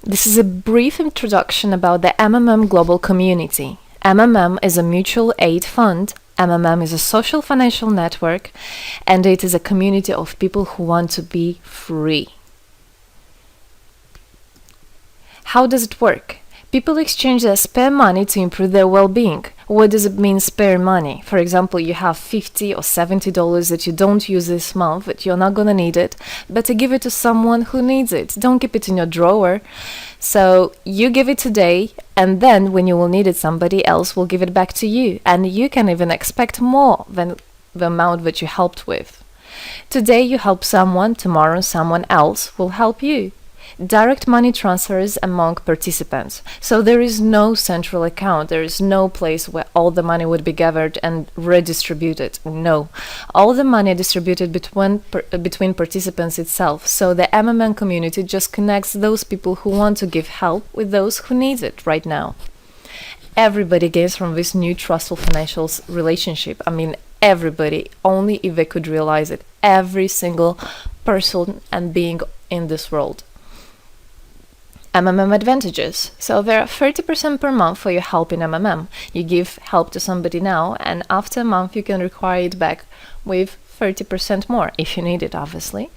This is a brief introduction about the MMM global community. MMM is a mutual aid fund. MMM is a social financial network, and it is a community of people who want to be free. How does it work? People exchange their spare money to improve their well-being. What does it mean, spare money? For example, you have $50 or $70 that you don't use this month, but you're not gonna need it. Better give it to someone who needs it. Don't keep it in your drawer. So you give it today, and then when you will need it, somebody else will give it back to you. And you can even expect more than the amount that you helped with. Today you help someone, tomorrow someone else will help you. Direct money transfers among participants. So there is no central account. There is no place where all the money would be gathered and redistributed. No. All the money distributed between participants itself. So the MMM community just connects those people who want to give help with those who need it right now. Everybody gains from this new trustful financial relationship. I mean, everybody, only if they could realize it. Every single person and being in this world. MMM advantages. So there are 30% per month for your help in MMM. You give help to somebody now, and after a month you can require it back with 30% more, if you need it, obviously.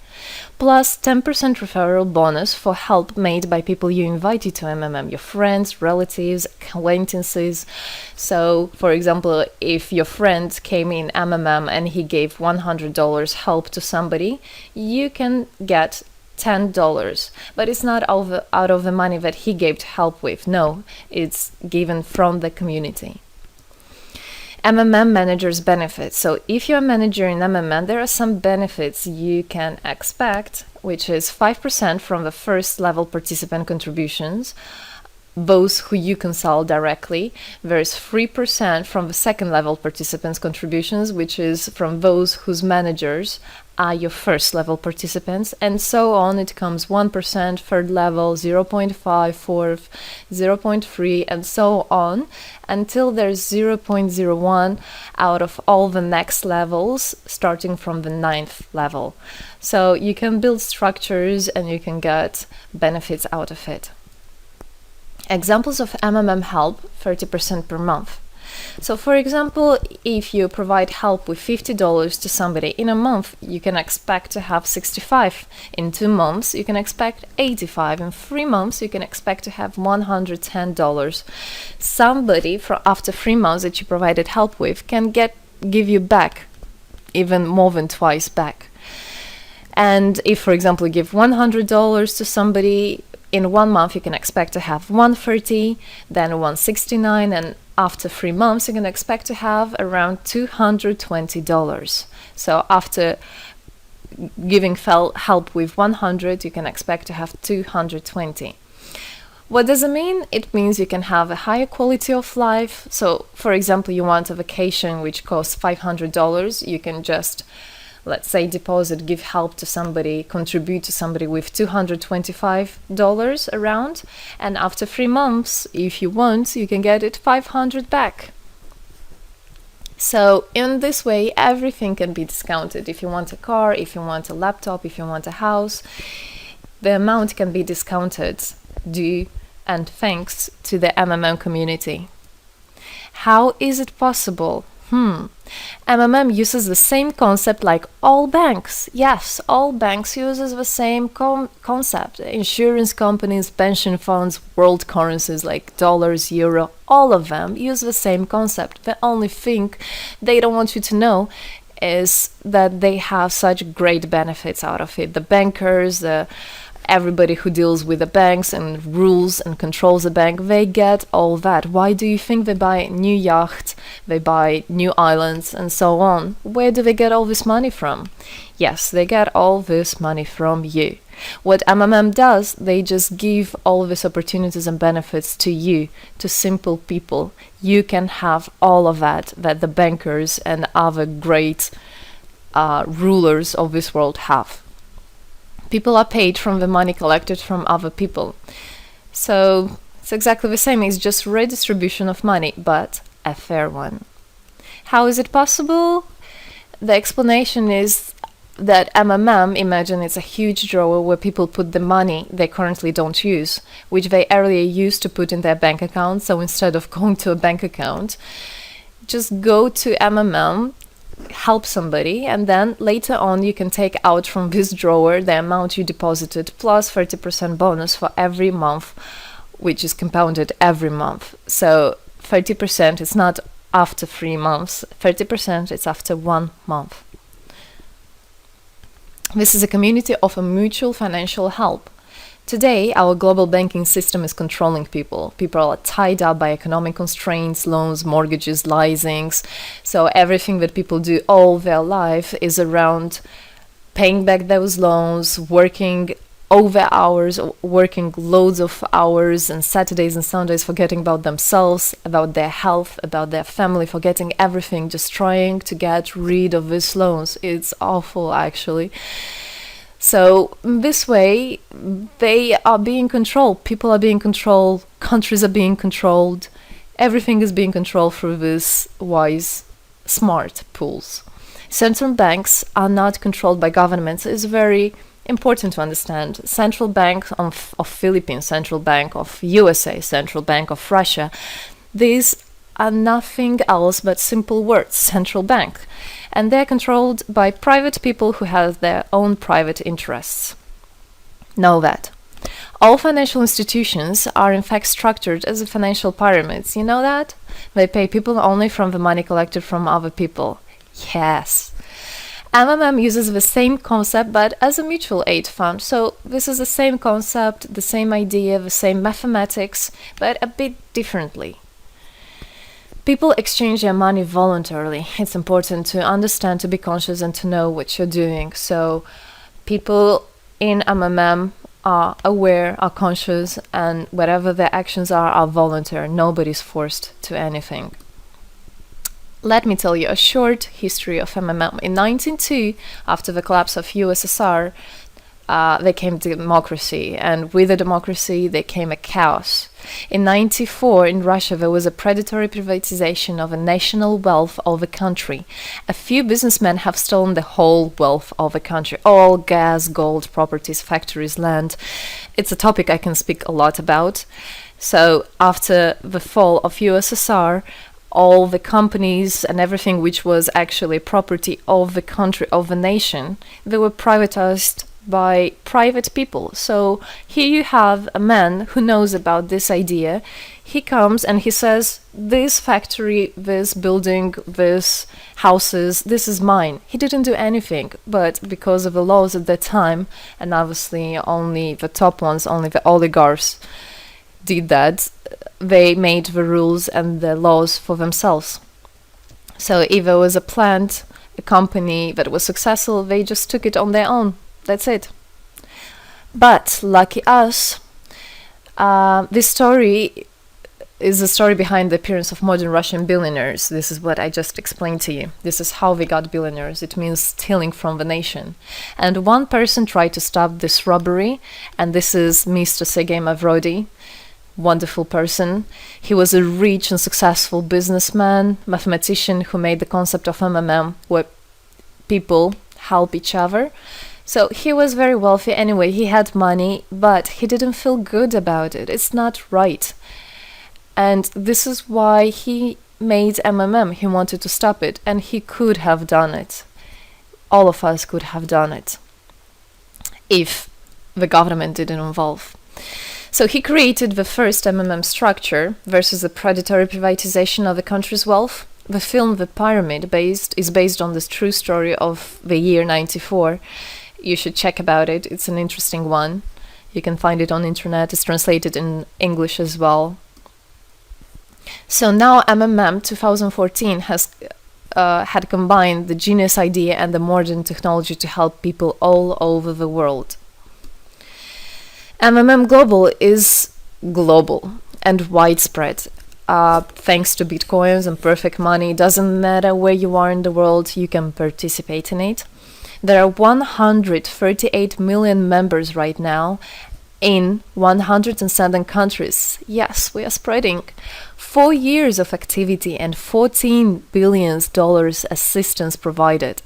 Plus 10% referral bonus for help made by people you invited to MMM, your friends, relatives, acquaintances. So, for example, if your friend came in MMM and he gave $100 help to somebody, you can get $10, but it's not out of the money that he gave to help with. No, it's given from the community. MMM managers benefits. So if you're a manager in MMM, there are some benefits you can expect, which is 5% from the first level participant contributions, those who you consult directly. There's 3% from the second level participants contributions, which is from those whose managers are your first level participants, and so on. It comes 1%, third level, 0.5, fourth, 0.3, and so on, until there's 0.01 out of all the next levels, starting from the 9th level. So you can build structures and you can get benefits out of it. Examples of MMM help, 30% per month. So for example, if you provide help with $50 to somebody in a month, you can expect to have 65. In 2 months, you can expect 85. In 3 months, you can expect to have $110. Somebody after 3 months that you provided help with can give you back even more than twice back. And if, for example, you give $100 to somebody, in 1 month you can expect to have $130, then $169, and after 3 months you can expect to have around $220. So after giving help with 100, you can expect to have 220. What does it mean? It means you can have a higher quality of life. So for example, you want a vacation which costs $500, you can just, let's say, give help to somebody, contribute to somebody with $225 around, and after 3 months, if you want, you can get it $500 back. So in this way, everything can be discounted. If you want a car, if you want a laptop, if you want a house, the amount can be discounted due and thanks to the MMM community. How is it possible? MMM uses the same concept like all banks. Yes, all banks uses the same concept. Insurance companies, pension funds, world currencies like dollars, euro, all of them use the same concept. The only thing they don't want you to know is that they have such great benefits out of it. The bankers, everybody who deals with the banks and rules and controls the bank, they get all that. Why do you think they buy new yachts, they buy new islands, and so on? Where do they get all this money from? Yes, they get all this money from you. What MMM does, they just give all these opportunities and benefits to you, to simple people. You can have all of that the bankers and other great rulers of this world have. People are paid from the money collected from other people. So it's exactly the same. It's just redistribution of money, but a fair one. How is it possible? The explanation is that MMM, imagine it's a huge drawer where people put the money they currently don't use, which they earlier used to put in their bank account. So instead of going to a bank account, just go to MMM, help somebody, and then later on you can take out from this drawer the amount you deposited plus 30% bonus for every month, which is compounded every month. So 30% is not after 3 months, 30% it's after 1 month. This is a community of a mutual financial help. Today, our global banking system is controlling people. People are tied up by economic constraints, loans, mortgages, leasings. So everything that people do all their life is around paying back those loans, working over hours, working loads of hours and Saturdays and Sundays, forgetting about themselves, about their health, about their family, forgetting everything, just trying to get rid of these loans. It's awful, actually. So this way, they are being controlled. People are being controlled. Countries are being controlled. Everything is being controlled through these wise, smart pools. Central banks are not controlled by governments. It's very important to understand. Central Bank of Philippines, Central Bank of USA, Central Bank of Russia, these are nothing else but simple words, central bank. And they're controlled by private people who have their own private interests. Know that. All financial institutions are in fact structured as financial pyramids. You know that? They pay people only from the money collected from other people. Yes. MMM uses the same concept but as a mutual aid fund. So this is the same concept, the same idea, the same mathematics, but a bit differently. People exchange their money voluntarily. It's important to understand, to be conscious, and to know what you're doing. So people in MMM are aware, are conscious, and whatever their actions are voluntary. Nobody's forced to anything. Let me tell you a short history of MMM. In 1902, after the collapse of USSR, there came democracy, and with the democracy there came a chaos. In 1994, in Russia, there was a predatory privatization of a national wealth of the country. A few businessmen have stolen the whole wealth of the country, all gas, gold, properties, factories, land. It's a topic I can speak a lot about. So after the fall of USSR, all the companies and everything which was actually property of the country, of the nation, they were privatized by private people. So here you have a man who knows about this idea. He comes and he says, this factory, this building, this houses, this is mine. He didn't do anything, but because of the laws at that time, and obviously only the top ones, only the oligarchs did that, they made the rules and the laws for themselves. So if there was a plant, a company that was successful, they just took it on their own. That's it. But lucky us, this story is the story behind the appearance of modern Russian billionaires. This is what I just explained to you. This is how they got billionaires. It means stealing from the nation. And one person tried to stop this robbery, and this is Mr. Sergei Mavrodi. Wonderful person. He was a rich and successful businessman, mathematician who made the concept of MMM, where people help each other. So he was very wealthy anyway, he had money, but he didn't feel good about it. It's not right. And this is why he made MMM. He wanted to stop it, and he could have done it. All of us could have done it if the government didn't involve. So he created the first MMM structure versus the predatory privatization of the country's wealth. The film The Pyramid is based on this true story of the year 94. You should check about it. It's an interesting one. You can find it on internet. It's translated in English as well. So now MMM 2014 has had combined the genius idea and the modern technology to help people all over the world. MMM Global is global and widespread. Thanks to Bitcoins and perfect money, it doesn't matter where you are in the world, you can participate in it. There are 138 million members right now in 107 countries. Yes, we are spreading. 4 years of activity and $14 billion assistance provided.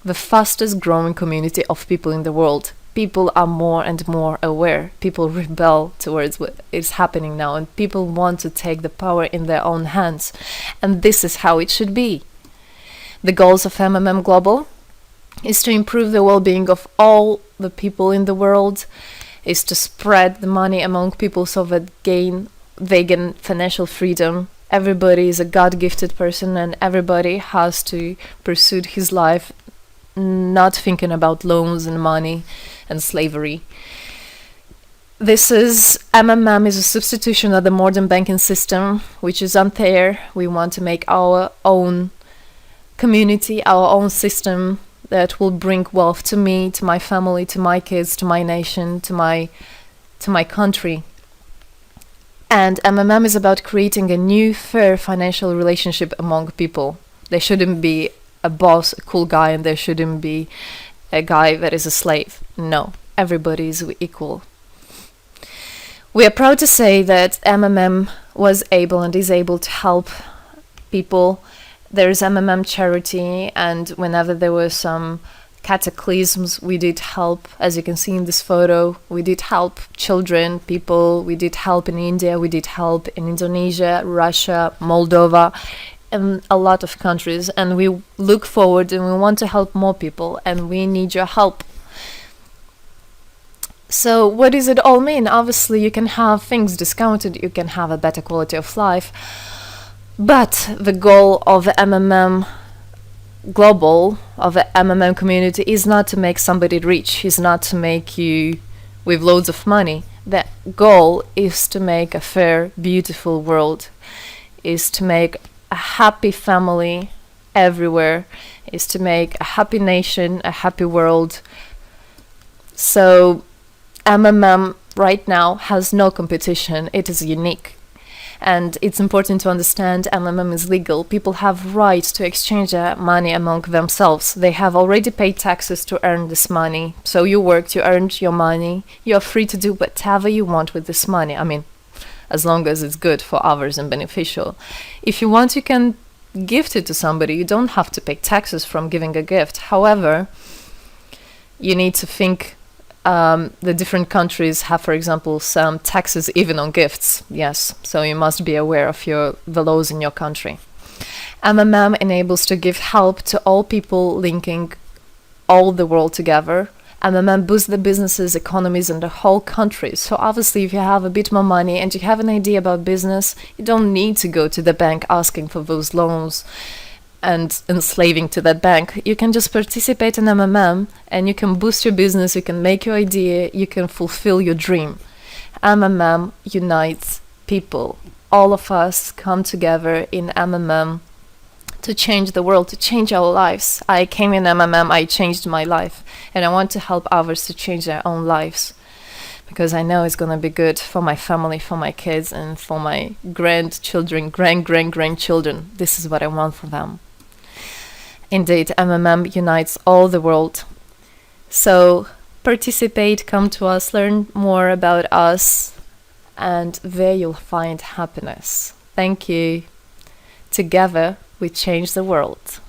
the fastest growing community of people in the world. People are more and more aware. People rebel towards what is happening now, and people want to take the power in their own hands. And this is how it should be. The goals of MMM Global is to improve the well-being of all the people in the world, is to spread the money among people so that they gain financial freedom. Everybody is a God-gifted person, and everybody has to pursue his life not thinking about loans and money and slavery. This is MMM is a substitution of the modern banking system, which is unfair. We want to make our own community, our own system that will bring wealth to me, to my family, to my kids, to my nation, to my country. And MMM is about creating a new, fair financial relationship among people. There shouldn't be a boss, a cool guy, and there shouldn't be a guy that is a slave. No, everybody is equal. We are proud to say that MMM was able and is able to help people. There is MMM charity, and whenever there were some cataclysms, we did help. As you can see in this photo, we did help children, people. We did help in India, we did help in Indonesia, Russia, Moldova, and a lot of countries. And we look forward and we want to help more people, and we need your help. So what does it all mean? Obviously, you can have things discounted, you can have a better quality of life, but the goal of the MMM Global, of the MMM community, is not to make somebody rich, is not to make you with loads of money. The goal is to make a fair, beautiful world, is to make a happy family everywhere, is to make a happy nation, a happy world. So MMM right now has no competition, it is unique. And it's important to understand MMM is legal. People have right to exchange their money among themselves. They have already paid taxes to earn this money. So you worked, you earned your money. You're free to do whatever you want with this money. I mean, as long as it's good for others and beneficial. If you want, you can gift it to somebody. You don't have to pay taxes from giving a gift. However, you need to think the different countries have, for example, some taxes even on gifts. Yes, so you must be aware of the laws in your country. MMM enables to give help to all people, linking all the world together. MMM boosts the businesses, economies, and the whole country. So obviously, if you have a bit more money and you have an idea about business, you don't need to go to the bank asking for those loans and enslaving to that bank. You can just participate in MMM and you can boost your business, you can make your idea, you can fulfill your dream. MMM unites people. All of us come together in MMM to change the world, to change our lives. I came in MMM, I changed my life, and I want to help others to change their own lives, because I know it's going to be good for my family, for my kids, and for my grandchildren, grandchildren. This is what I want for them. Indeed, MMM unites all the world. So participate, come to us, learn more about us, and there you'll find happiness. Thank you. Together, we change the world.